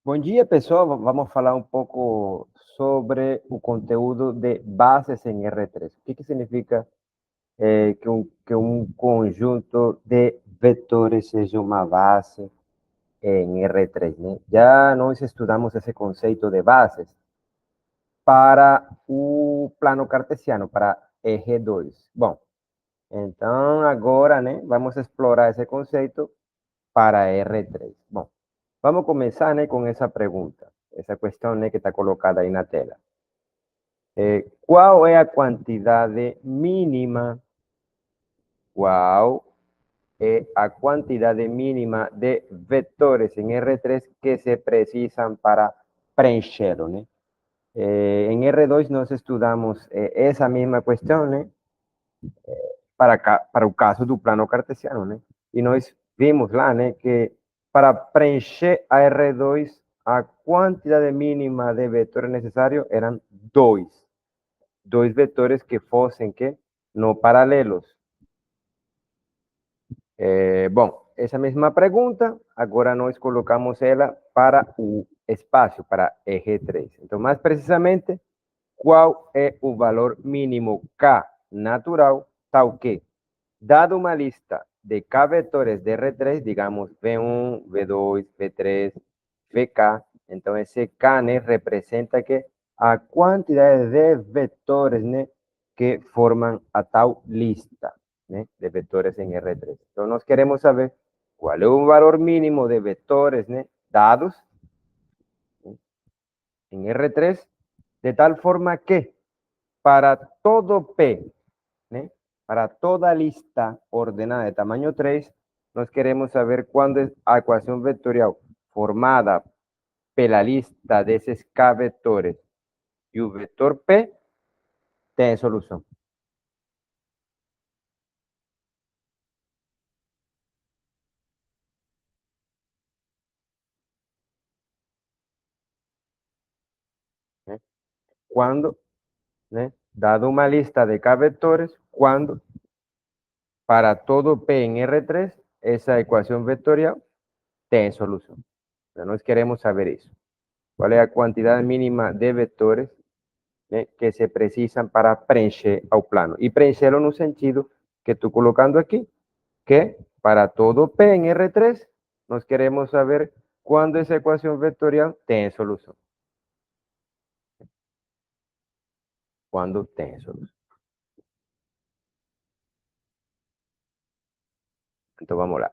Bom dia, pessoal. Vamos falar um pouco sobre o conteúdo de bases em R3. O que significa que um conjunto de vetores seja uma base em R3, né? Já nós estudamos esse conceito de bases para o plano cartesiano, para eje 2. Bom, então agora, né, vamos explorar esse conceito para R3. Bom, vamos começar, né, com essa pergunta, essa questão, né, que está colocada aí na tela. ¿Cuál es la cantidad mínima? ¿Cuál es la cantidad mínima de vectores en R3 que se precisan para preencherlo, ¿no? En R2 nos estudiamos esa misma cuestión, ¿no? Para el caso del plano cartesiano, ¿no? Y nos vimos lá, ¿no? Que para preencher a R2, a cantidad mínima de vectores necesarios eran dos vectores que fuesen que no paralelos. Bom, essa mesma pergunta, agora nós colocamos ela para o espaço, para eje 3. Então, mais precisamente, qual é o valor mínimo K natural, tal que, dado uma lista de K vetores de R3, digamos V1, V2, V3, VK, então esse K, né, representa que a quantidade de vetores, né, que formam a tal lista, né, de vetores em R3. Então, nós queremos saber qual é o valor mínimo de vetores, né, dados, né, em R3, de tal forma que para todo P, né, para toda lista ordenada de tamaño 3, nós queremos saber quando a equação vetorial formada pela lista desses K vetores e o vetor P tem solução. Né? Quando, né, dado uma lista de K vetores, quando para todo P em R3, essa equação vetorial tem solução. Então, nós queremos saber isso. Qual é a quantidade mínima de vetores, né, que se precisam para preencher ao plano? E preencherlo no sentido que estou colocando aqui, que para todo P em R3, nós queremos saber quando essa equação vetorial tem solução. Quando tem solução. Então, vamos lá.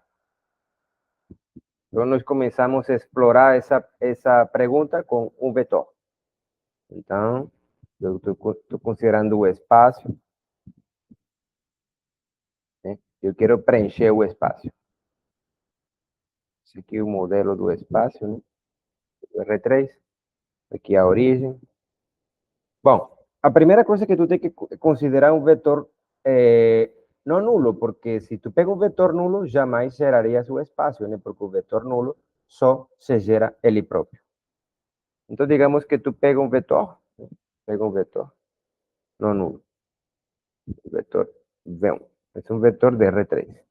Então, nós começamos a explorar essa pergunta com um vetor. Então, eu estou considerando o espaço, né? Eu quero preencher o espaço. Esse aqui é o modelo do espaço, né? O R3. Aqui a origem. Bom, a primeira coisa que tu tem que considerar um vetor não nulo, porque se tu pega um vetor nulo, jamais geraria o espaço, né? Porque o vetor nulo só se gera ele próprio. Então, digamos que tu pega um vetor, não nulo, o vetor V1, é um vetor de R3.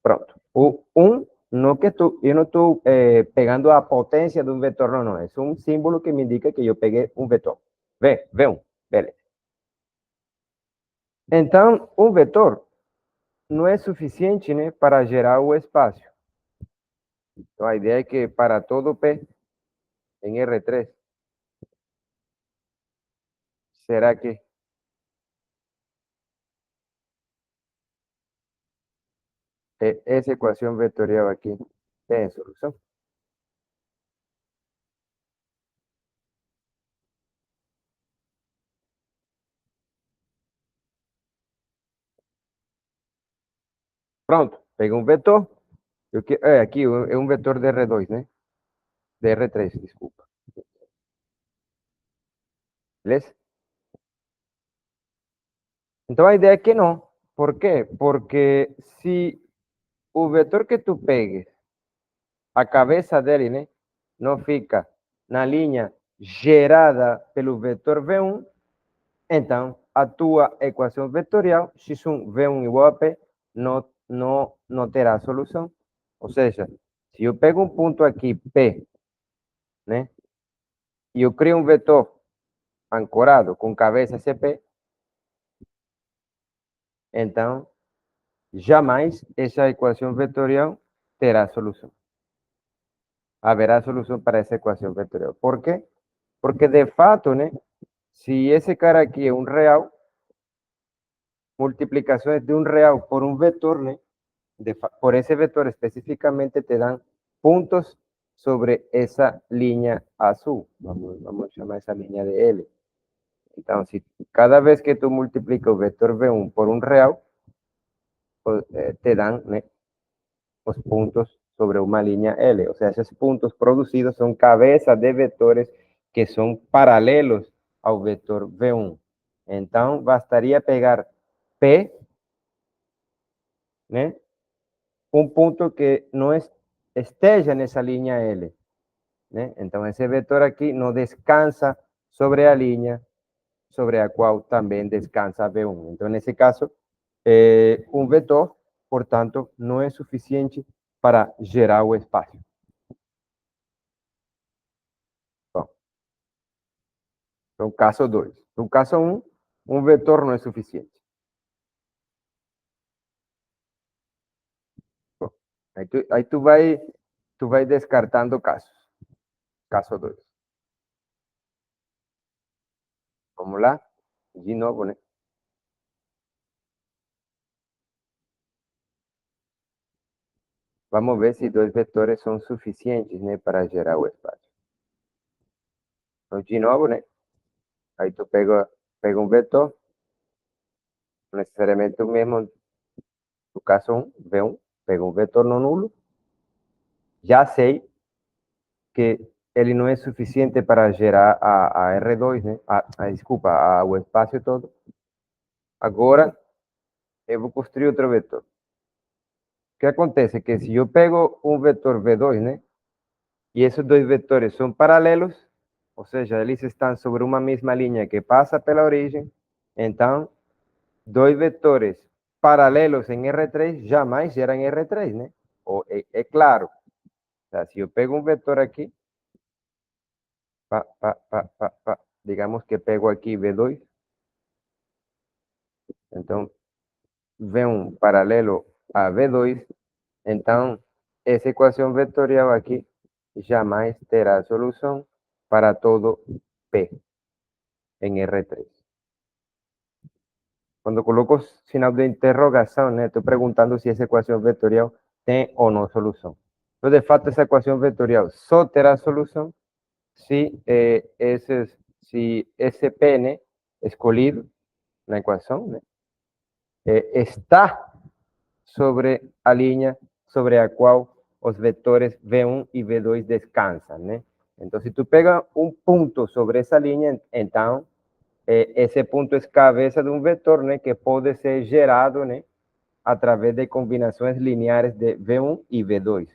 Pronto. O 1, não que eu não estou pegando a potência de um vetor, não, é um símbolo que me indica que eu peguei um vetor. V1, beleza. Então, um vetor não é suficiente, né, para gerar o espaço. Então, a ideia é que para todo P em R3, será que essa equação vetorial aqui tem solução? Pronto, pega um vetor. Aqui é um vetor de R2, né? De R3, desculpa. Beleza? Então, a ideia é que não. Por quê? Porque se o vetor que tu pegues, a cabeça dele, né, não fica na linha gerada pelo vetor V1, então a tua equação vetorial, x1, V1 igual a P, não terá solução. Ou seja, se eu pego um ponto aqui, P, né? E eu crio um vetor ancorado com cabeça CP, então jamais essa equação vetorial terá solução. Haverá solução para essa equação vetorial. Por quê? Porque de fato, né? Se esse cara aqui é um real, multiplicações de um real por um vetor, né? Por ese vector específicamente te dan puntos sobre esa línea azul. Vamos a llamar esa línea de L. Entonces, cada vez que tú multiplicas el vector V1 por un real, pues, te dan los puntos sobre una línea L. O sea, esos puntos producidos son cabezas de vectores que son paralelos al vector V1. Entonces, bastaría pegar P, ¿no? Un punto que no esteja nessa linha L, né? Então, esse vetor aqui não descansa sobre a linha sobre a qual também descansa V1. Então, nesse caso, um vetor, portanto, não é suficiente para gerar o espaço. Bom, então, caso 2. No caso 1, um vetor não é suficiente. Bom, aí tu vai descartando casos. Caso 2. Vamos lá? De novo, né? Vamos ver se dois vetores são suficientes, né, para gerar o espaço. Então, de novo, né? Aí tu pega um vetor, não necessariamente o mesmo, no caso 1, V1, pega um vetor não nulo, já sei que ele não é suficiente para gerar a R2, né? Desculpa, o espaço todo. Agora, eu vou construir outro vetor. O que acontece é que se eu pego um vetor V2, né? E esses dois vetores são paralelos, ou seja, eles estão sobre uma mesma linha que passa pela origem, então, dois vetores paralelos em R3 jamais geram R3, né? É claro. O sea, se eu pego um vetor aqui, digamos que pego aqui V2, então V1 paralelo a V2, então essa equação vetorial aqui jamais terá solução para todo P em R3. Quando coloco sinal de interrogação, né, estou perguntando se essa equação vetorial tem ou não solução. Então, de fato, essa equação vetorial só terá solução se esse P, né, escolhido na equação, né, está sobre a linha sobre a qual os vetores V1 e V2 descansam, né? Então, se tu pega um ponto sobre essa linha, então esse ponto é cabeça de um vetor, né, que pode ser gerado, né, através de combinações lineares de V1 e V2.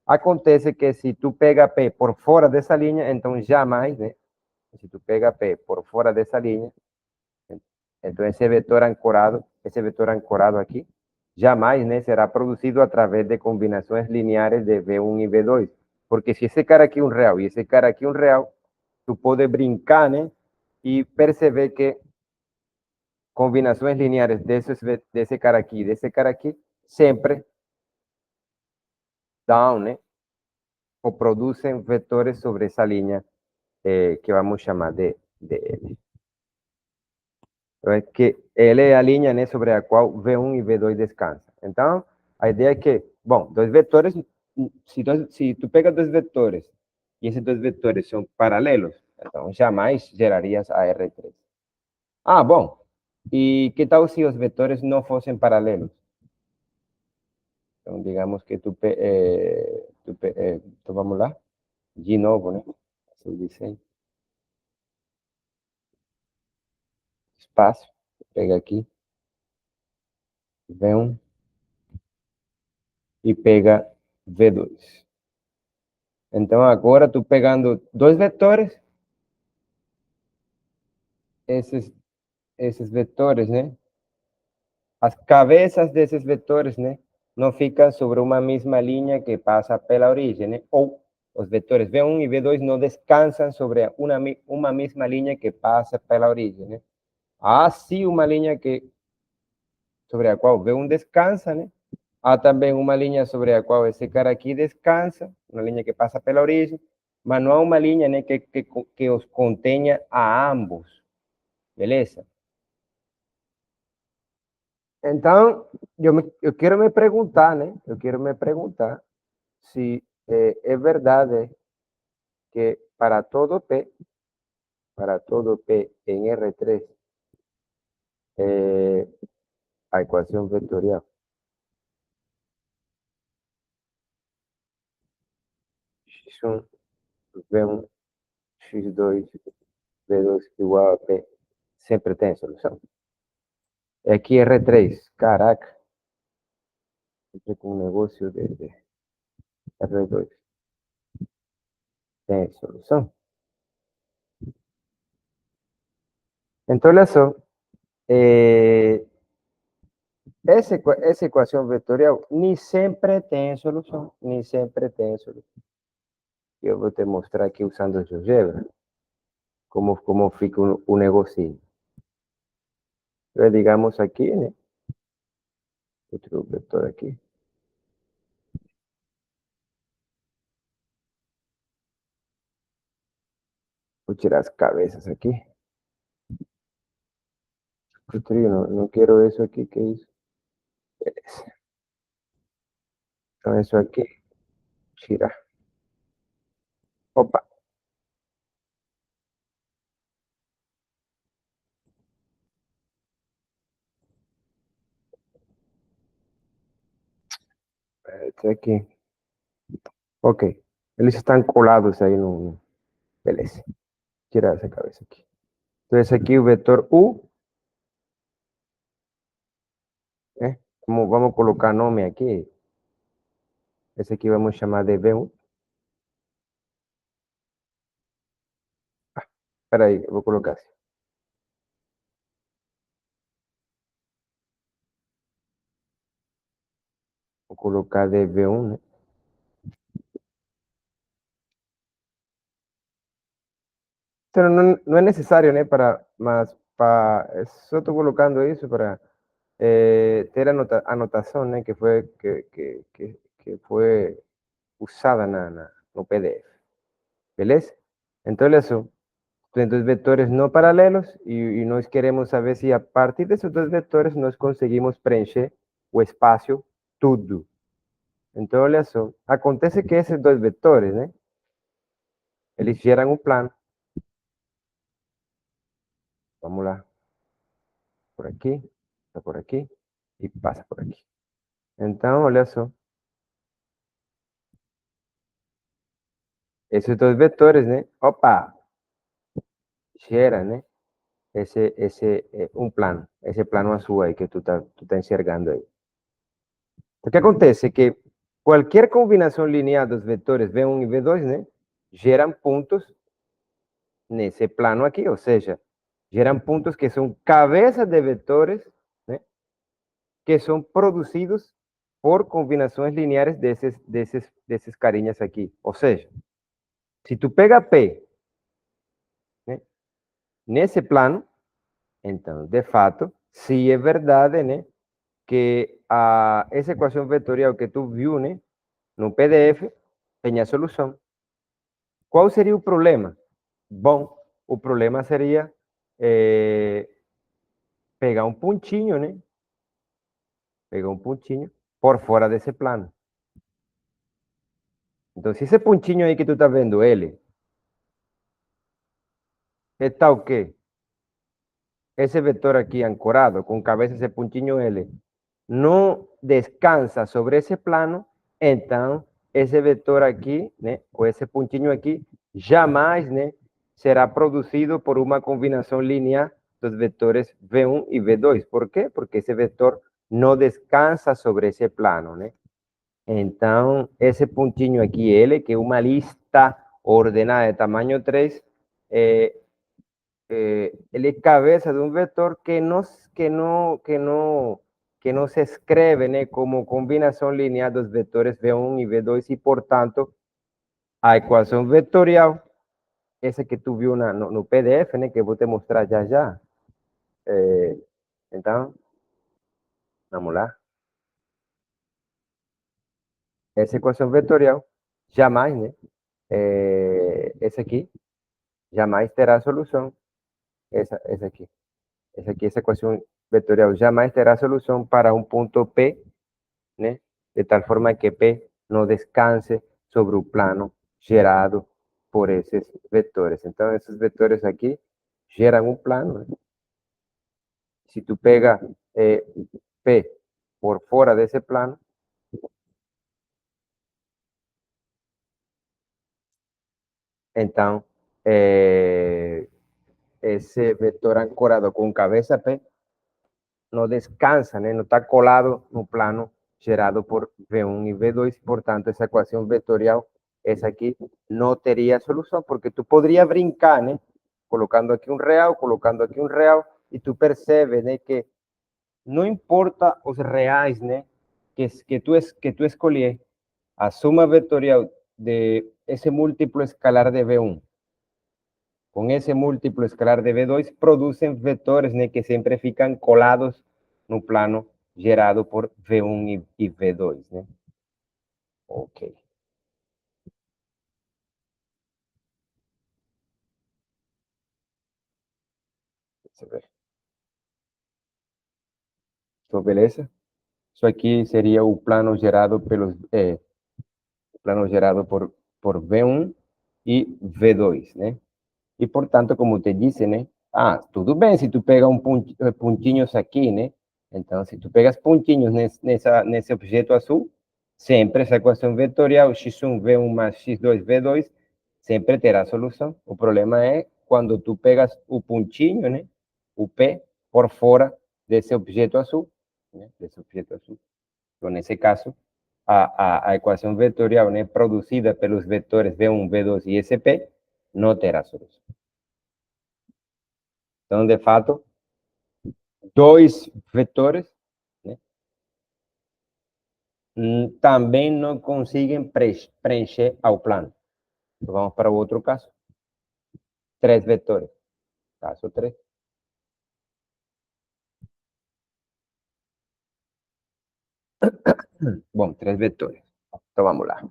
Acontece que se tu pega P por fora dessa linha, então jamais, né, se tu pega P por fora dessa linha, então esse vetor ancorado aqui, jamais, né, será produzido através de combinações lineares de V1 e V2. Porque se esse cara aqui é um real e esse cara aqui é um real, tu pode brincar, né, e perceber que combinações lineares desse cara aqui e desse cara aqui sempre dão, né, ou produzem vetores sobre essa linha que vamos chamar de L. Então, é que L é a linha, né, sobre a qual V1 e V2 descansam. Então, a ideia é que, bom, dois vetores, se tu pega dois vetores e esses dois vetores são paralelos, então jamais gerarias a R3. Ah, bom, e que tal se os vetores não fossem paralelos? Então, digamos que então vamos lá, de novo, né? Assim dizem, espaço, pega aqui, V1 e pega V2. Então, agora tu pegando dois vetores, esses vetores, né? As cabeças desses vetores, né? Não ficam sobre uma mesma linha que passa pela origem, né? Ou os vetores V1 e V2 não descansam sobre uma mesma linha que passa pela origem, né? Há sim uma linha sobre a qual V1 descansa, né? Há também uma linha sobre a qual esse cara aqui descansa, uma linha que passa pela origem, mas não há uma linha, né, que os contenha a ambos, beleza? Então, eu quero me perguntar, né? Eu quero me perguntar se é verdade que para todo P em R3, a equação vetorial x1, v1, x2, v2 igual a P sempre tem solução. É aqui R3, caraca, sempre com um negócio de R2 tem solução. Então, olha só, essa equação vetorial nem sempre tem solução, nem sempre tem solução. Eu vou te mostrar aqui usando o GeoGebra como fica o negocinho. Então, digamos aqui, né? Outro vetor aqui. Vou tirar as cabeças aqui. Não quero isso aqui, que é isso? Beleza. Então, isso aqui, tirar. Opa, esse aqui. Ok. Eles estão colados aí no. Beleza. Tirar essa cabeça aqui. Então, esse aqui é o vetor U, né? Vamos colocar nome aqui. Esse aqui vamos chamar de V1. Espera aí, eu vou colocar assim. Vou colocar de V1, né? Então, não é necessário, né? Só estou colocando isso para ter anotação, né? Que foi usada no PDF. Beleza? Então, olha só. Tem dois vetores não paralelos e nós queremos saber se a partir desses dois vetores nós conseguimos preencher o espaço tudo. Então, olha só. Acontece que esses dois vetores, né? Eles geram um plano. Vamos lá. Por aqui, está por aqui e passa por aqui. Então, olha só. Esses dois vetores, né? Opa! Gera, né? Um plano. Esse plano azul aí que tu tá enxergando aí. O que acontece é que qualquer combinação linear dos vetores V1 e V2, né? Geram pontos nesse plano aqui, ou seja, geram pontos que são cabeças de vetores, né? Que são produzidos por combinações lineares desses carinhas aqui. Ou seja, se tu pega P, né, nesse plano, então, de fato, sim é verdade, né, que essa equação vetorial que tu viu, né, no PDF, tem a solução. Qual seria o problema? Bom, o problema seria pegar um pontinho, né? Pegar um pontinho por fora desse plano. Então, se esse pontinho aí que tu tá vendo ele, está o quê? Esse vetor aqui ancorado, com cabeça esse pontinho L, não descansa sobre esse plano, então esse vetor aqui, né, ou esse pontinho aqui, jamais, né, será produzido por uma combinação linear dos vetores V1 e V2. Por quê? Porque esse vetor não descansa sobre esse plano, né? Então, esse pontinho aqui, L, que é uma lista ordenada de tamanho 3, ele é cabeça de um vetor que não se escreve, né, como combinação linear dos vetores V1 e V2 e, portanto, a equação vetorial, essa que tu viu no PDF, né, que eu vou te mostrar já já. Então, vamos lá. Essa equação vetorial, jamais, né, essa aqui, jamais terá solução. Essa aqui. Essa equação vetorial jamais terá solução para um ponto P, né, de tal forma que P não descanse sobre o plano gerado por esses vetores. Então, esses vetores aqui geram um plano, né? Se tu pega P por fora desse plano, então esse vetor ancorado com cabeça P não descansa, né? Não está colado no plano gerado por V1 e V2, portanto, essa equação vetorial, essa aqui, não teria solução, porque tu poderia brincar, né? Colocando aqui um real, colocando aqui um real, e tu percebes, né, que não importa os reais, né, que tu escolher, a suma vetorial de esse múltiplo escalar de V1 com esse múltiplo escalar de V2 producen vetores, né, que sempre ficam colados no plano gerado por V1 e V2, né? Ok. Deixa eu ver. Então, beleza? Isso aqui seria o plano gerado plano gerado por V1 e V2, né? E, portanto, como te disse, né? Ah, tudo bem se tu pega pontinhos aqui, né? Então, se tu pegas pontinhos nesse objeto azul, sempre essa equação vetorial x1 v1 mais x2 v2 sempre terá solução. O problema é quando tu pegas o pontinho, né? O P por fora desse objeto azul, né? Desse objeto azul. Então, nesse caso, a equação vetorial, né, produzida pelos vetores v1, v2 e esse P não terá solução. Então, de fato, dois vetores, né, também não conseguem preencher ao plano. Então, vamos para o outro caso. Três vetores. Caso 3. Bom, três vetores. Então, vamos lá.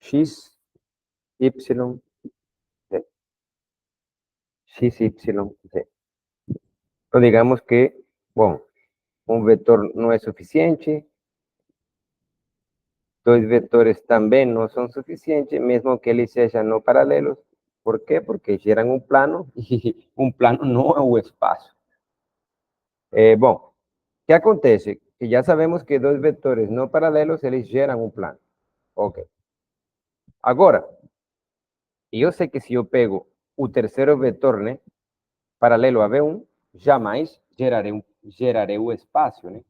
X, Y, Z. X, Y, Z. Então, digamos que, bom, um vetor não é suficiente, dois vetores também não são suficientes, mesmo que eles sejam não paralelos. Por quê? Porque geram um plano e um plano não é o espaço. Bom, o que acontece? Que já sabemos que dois vetores não paralelos, eles geram um plano. Ok. Agora, eu sei que se eu pego o terceiro vetor, né, paralelo a V1, jamais gerarei o espaço, né?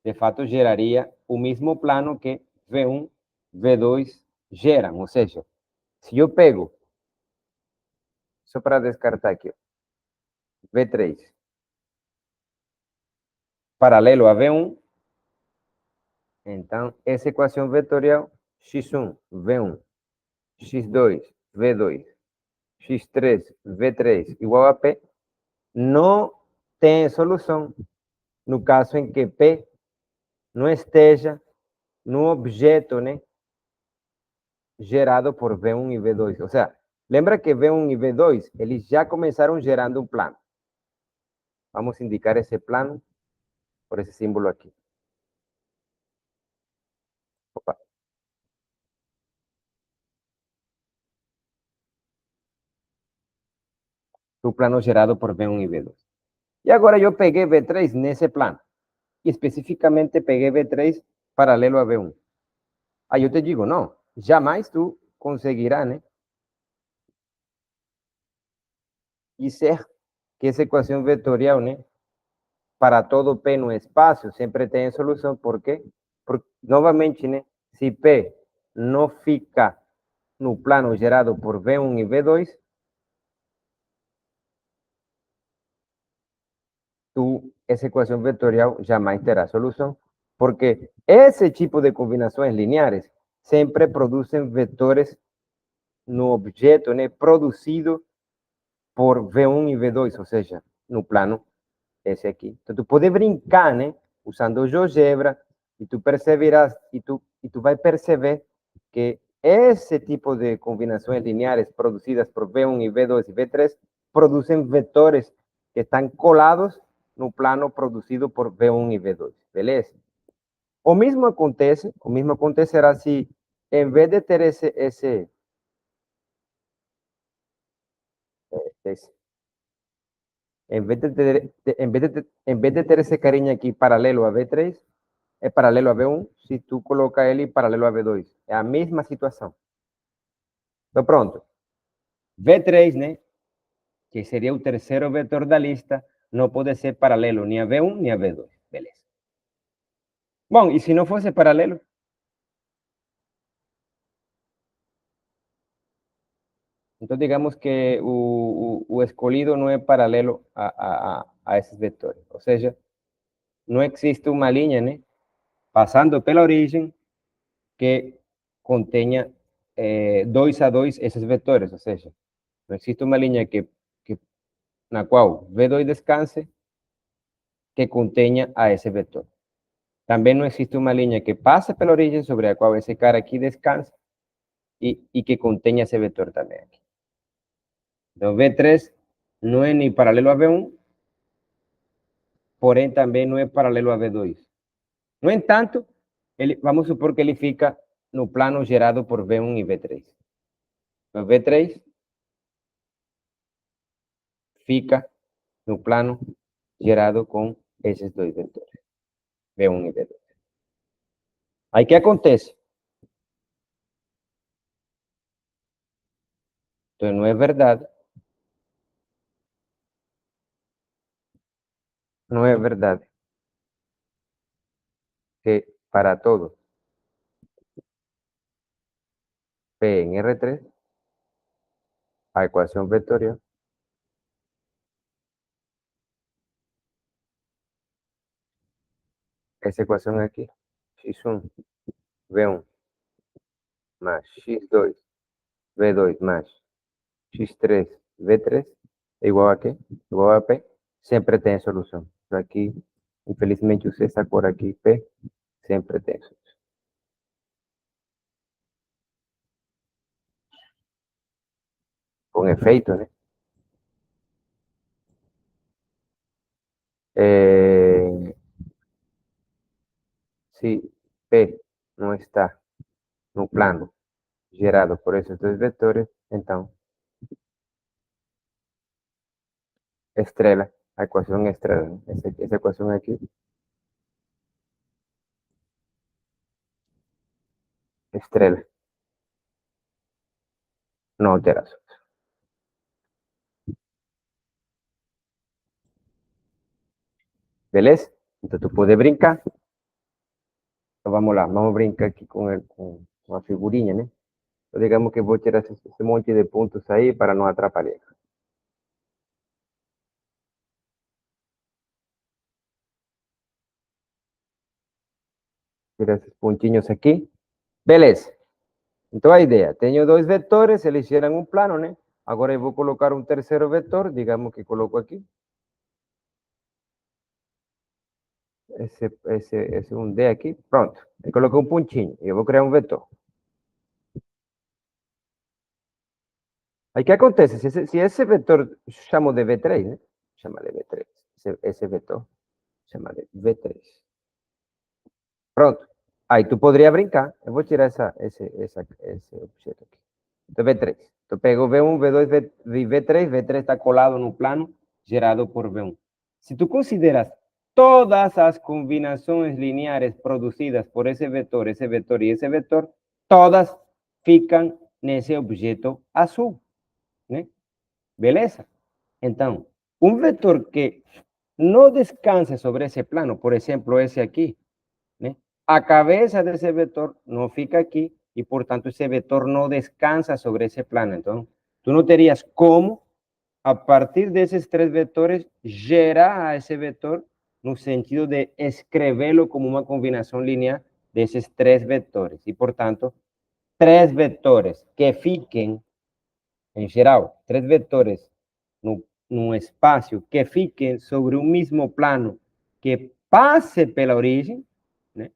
De fato, geraria o mesmo plano que V1, V2 geram. Ou seja, se eu pego, só para descartar aqui, V3 paralelo a V1, então essa equação vetorial x1, V1, x2, V2, x3, V3 igual a P, não tem solução no caso em que P não esteja no objeto, né, gerado por V1 e V2. Ou seja, lembra que V1 e V2, eles já começaram gerando um plano. Vamos indicar esse plano por esse símbolo aqui. Opa. O plano gerado por V1 e V2. E agora eu peguei V3 nesse plano. E especificamente peguei V3 paralelo a V1. Aí eu te digo, não, jamais tu conseguirá, né, dizer que essa equação vetorial, né, para todo P no espaço sempre tem solução. ¿Por qué? Porque, novamente, né, se P não fica no plano gerado por V1 y V2, esa ecuación vectorial jamais terá solución, porque ese tipo de combinaciones lineares siempre producen vectores no objeto, né, producido por V1 y V2, o sea, no plano esse aqui. Então, tu pode brincar, né, usando o GeoGebra, e tu perceberás, e tu vai perceber que esse tipo de combinações lineares produzidas por V1 e V2 e V3 produzem vetores que estão colados no plano produzido por V1 e V2, beleza? O mesmo acontecerá se, em vez de ter esse en vez de ter esse carinha aqui paralelo a V3, é paralelo a V1, se tu coloca ele paralelo a V2. É a mesma situação. Então, pronto. V3, né, que seria o terceiro vetor da lista, não pode ser paralelo nem a V1 nem a V2. Beleza. Bom, e se não fosse paralelo? Então, digamos que o escolhido não é paralelo a esses vetores. Ou seja, não existe uma linha, né, passando pela origem que contenha 2 a 2 esses vetores, ou seja, não existe uma linha na qual V2 descanse que contenha a esse vetor. Também não existe uma linha que passe pela origem sobre a qual esse cara aqui descansa e que contenha esse vetor também aqui. Então, V3 não é nem paralelo a V1, porém também não é paralelo a V2. No entanto, vamos supor que ele fica no plano gerado por V1 e V3. Então, V3 fica no plano gerado com esses dois vetores, V1 e V2. Aí o que acontece? Então, não é verdade. Não é verdade que para todo P en R3, a ecuación vectorial esa ecuación aquí, x1, v1 más x2, v2 más x3, v3, igual a qué? Igual a P, siempre tiene solución. Aquí, infelizmente, usted está por aquí, P, siempre tiene solución. Con efecto, ¿no? Si P no está no plano gerado por esos dos vectores, entonces estrela, a ecuación estrela, ¿no? Esa ecuación aquí, estrela, no alteración. Beleza? Então, tu pode brincar. Então, vamos lá, vamos brincar aqui com a figurinha, né? Então, digamos que vou tirar esse monte de pontos aí para não atrapalhar. Tirar esses pontinhos aqui. Beleza. Então, a ideia, tenho dois vetores, eles geram um plano, né? Agora eu vou colocar um terceiro vetor, digamos que coloco aqui. Esse um D aqui, pronto. Eu coloquei um pontinho, eu vou criar um vetor. Aí o que acontece? Se esse vetor chamo de V3, né? Chama de V3. Esse vetor chama de V3. Pronto. Aí tu poderia brincar. Eu vou tirar esse objeto aqui. Então, V3. Tu pego V1, V2, V3. V3 está colado no plano gerado por V1. Se tu consideras todas as combinações lineares produzidas por esse vetor e esse vetor, todas ficam nesse objeto azul, né? Beleza? Então, um vetor que não descanse sobre esse plano, por exemplo, esse aqui, né? A cabeça desse vetor não fica aqui y por tanto ese vector no descansa sobre ese plano. Entonces, tú no terías cómo, a partir de esos tres vectores, gerar a ese vector no sentido de escreverlo como una combinación lineal de esos tres vectores. Y por tanto, tres vectores que fiquen, en geral, tres vectores no espacio que fiquen sobre un mismo plano que pase pela origem, né?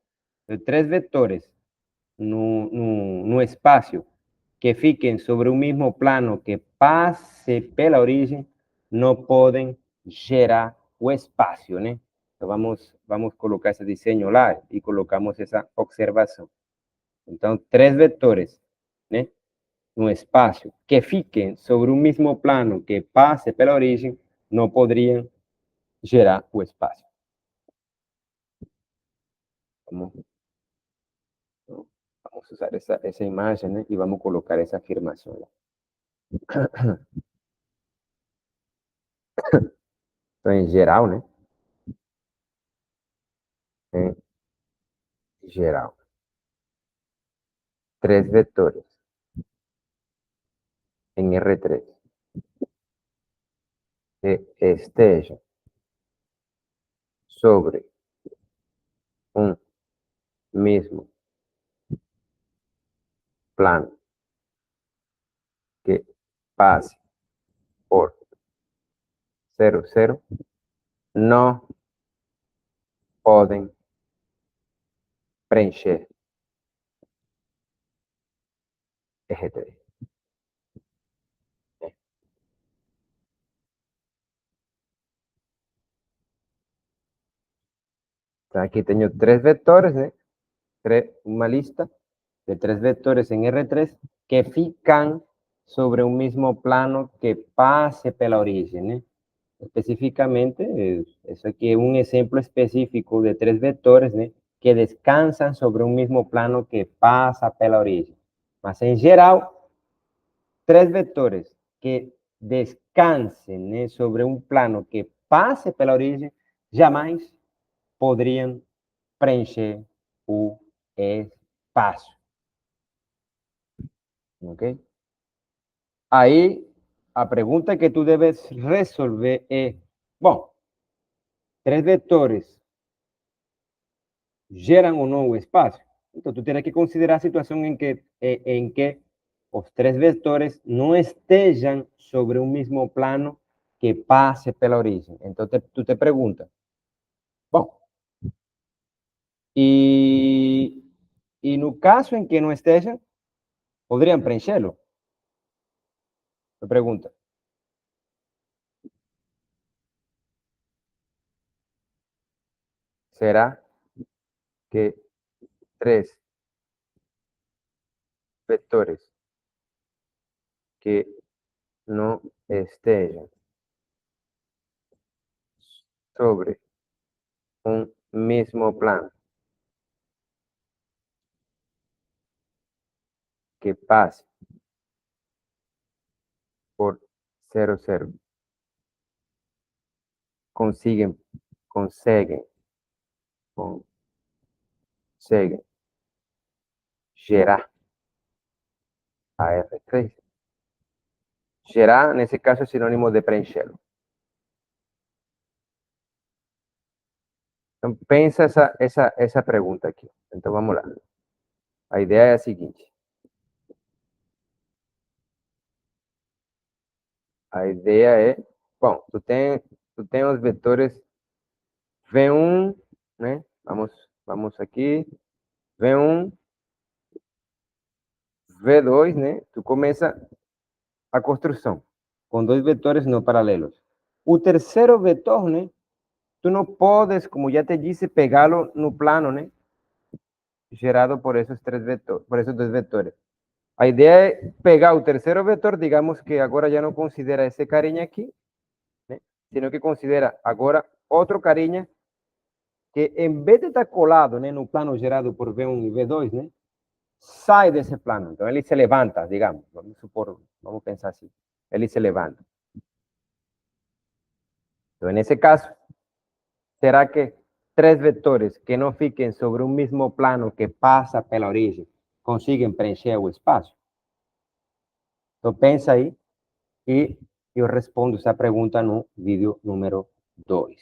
Tres vectores no espacio que fiquen sobre un mismo plano que pase pela origem, no pueden gerar o espacio, né? Então vamos colocar esse diseño lá e colocamos essa observação. Então, três vetores, né? No espacio que fiquen sobre un mismo plano que pase pela origem, no podrían gerar o espacio. Vamos usar esa imagen, ¿eh? Y vamos a colocar esa afirmación. Então, em geral, né? Em geral, três vetores em R3 que estejam sobre um mesmo plano que passe por 0, 0, não podem preencher R3. Então, aqui tenho três vetores, né? Uma lista de tres vectores en R3 que fican sobre un mismo plano que pase pela origem, né? Especificamente, isso aqui é um exemplo específico de três vetores, né? Que descansam sobre um mesmo plano que passa pela origem. Mas, em geral, três vetores que descansem, né, sobre um plano que passe pela origem, jamais poderiam preencher o espaço. ¿Ok? Aí, a pergunta que tu debes resolver é, bom, três vetores geram ou não o espaço? Então, tu terá que considerar a situação em que os três vetores não estejam sobre um mesmo plano que passe pela origem. Então, tu te pergunta, bom, e no caso em que não estejam, poderiam preenchê-lo? Me pergunta. Será que três vetores que não estejam sobre un mismo plano que pase por 0, 0, conseguem gerar a R3. Gerar, nesse caso, é sinônimo de preencher. Então, pensa essa pergunta aqui. Então, vamos lá. A ideia é a seguinte. A ideia é, bom, tu tem os vetores V1, né? Vamos aqui. V1, V2, né? Tu começa a construção com dois vetores não paralelos. O terceiro vetor, né? Tu não podes, como já te disse, pegá-lo no plano, né? Gerado por esses dois vetores. A ideia é pegar o terceiro vetor, digamos que agora já não considera esse carinha aqui, né? Sino que considera agora outro carinha que, em vez de estar colado, né, no plano gerado por V1 e V2, né, sai desse plano. Então, ele se levanta, digamos. Vamos pensar assim. Ele se levanta. Então, nesse caso, será que três vetores que não fiquem sobre um mesmo plano que passa pela origem conseguem preencher o espaço? Então, pensa aí e eu respondo essa pergunta no vídeo número 2.